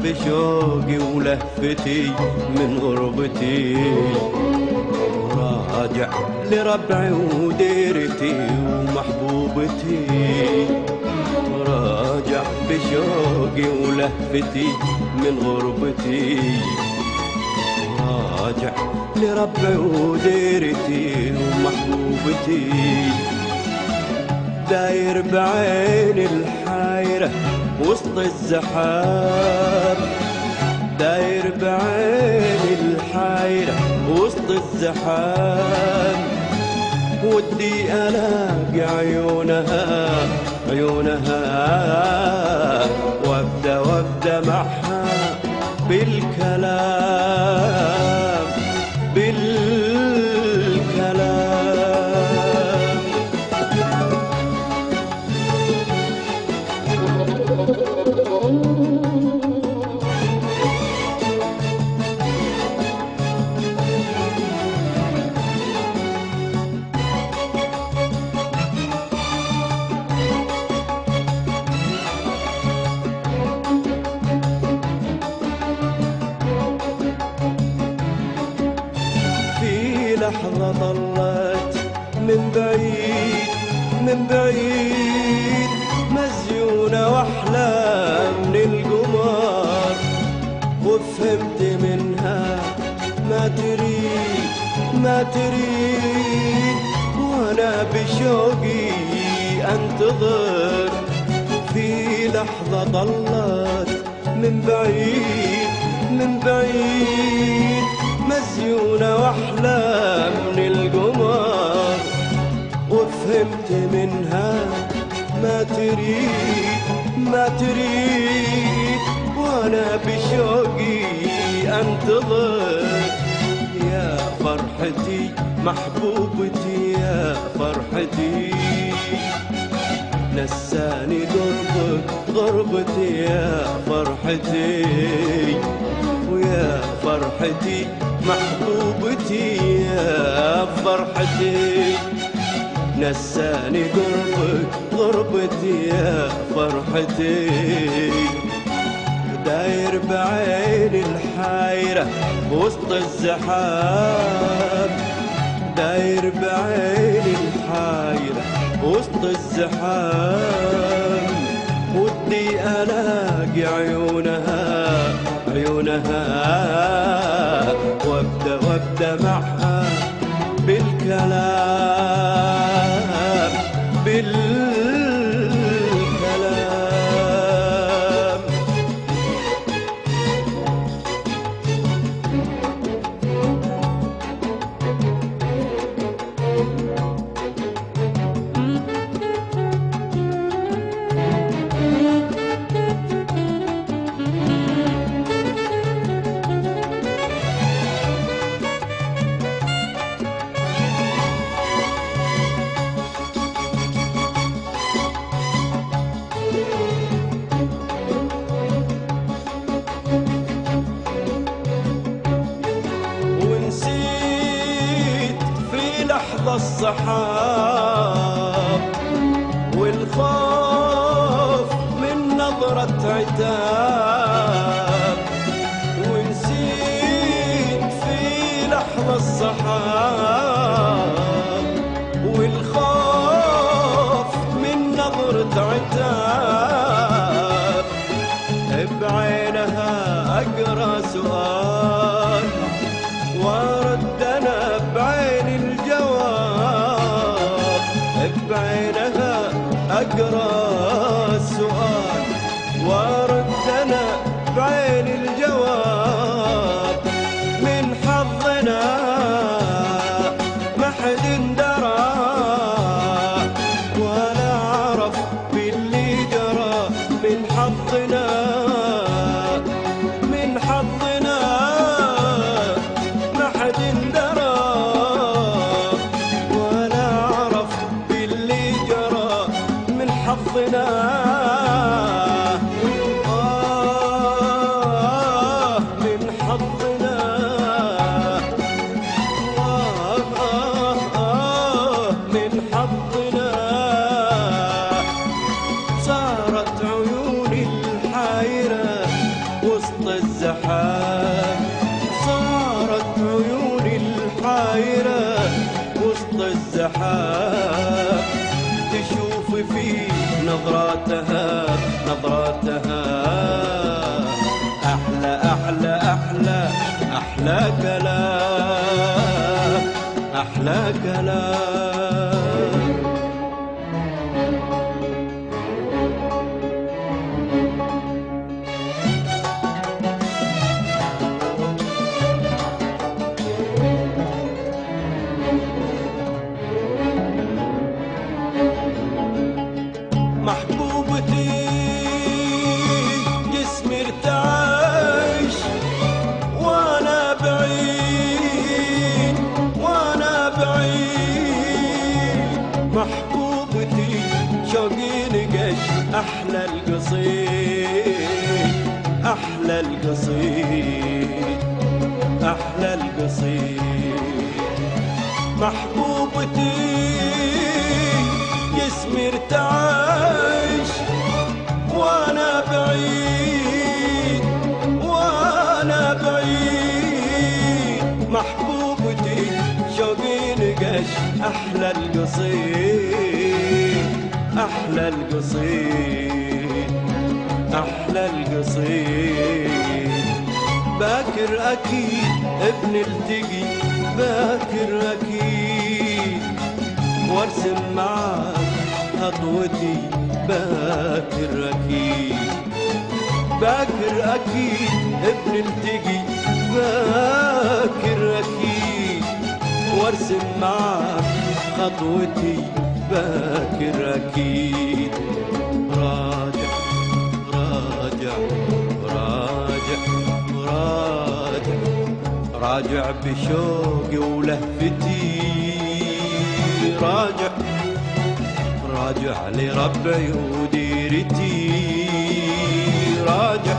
بشوقي ولهفتي من غربتي، راجع لربعي وديرتي ومحبوبتي، راجع بشوقي ولهفتي من غربتي، راجع لربعي وديرتي ومحبوبتي، داير بعين الحايرة وسط الزحام، داير بعين الحايرة وسط الزحام، ودي ألاقي عيونها عيونها وابدأ معها بالكلام لحظة طلت من بعيد من بعيد، مزيونة وأحلى من القمر، وفهمت منها ما تريد ما تريد، وأنا بشوقي أنتظر. في لحظة طلت من بعيد من بعيد، مزيونة وأحلى من القمر، وفهمت منها ما تريد ما تريد، وأنا بشوقي أنتظر. يا فرحتي محبوبتي يا فرحتي، نساني قربك غربتي يا فرحتي، ويا فرحتي محبوبتي يا فرحتي، نساني قربك غربتي يا فرحتي، داير بعين الحايرة وسط الزحام، داير بعين الحايرة وسط الزحام، ودي ألاقي عيونها عيونها وابدأ معها بالكلام بالكلام. الصحاب والخوف من نظرة عتاب، ونسيت في لحظة الصحاب والخوف من نظرة عتاب، بعينها أقرأ سؤال وارد أنا بعين الجواب، بعينها أقرأ السؤال وارد أنا بعين الجواب، من حظنا ما حد درى ولا عرف باللي جرى، من حظنا من حظنا ما حد درى ولا عرف باللي جرى، من حظنا من حظنا من حظنا. صارت عيوني الحايرة وسط نظراتها نظراتها أحلى أحلى أحلى أحلى كلام أحلى كلام. محبوبتي جسمي ارتعش وانا بعيد وانا بعيد. محبوبتي شوقي نقش احلى القصيد احلى القصيد احلى القصيد. محبوبتي جسمي ارتعش وانا بعيد وانا بعيد. محبوبتي شوقي نقش احلى القصيد احلى القصيد احلى القصيد. باكر اكيد بنلتقي باكر اكيد وارسم معاك خطوتي باكر اكيد. باكر اكيد بنلتقي باكر اكيد وارسم معاك خطوتي باكر اكيد. راجع راجع راجع راجع راجع بشوقي ولهفتي. راجع راجع لربعي وديرتي. راجع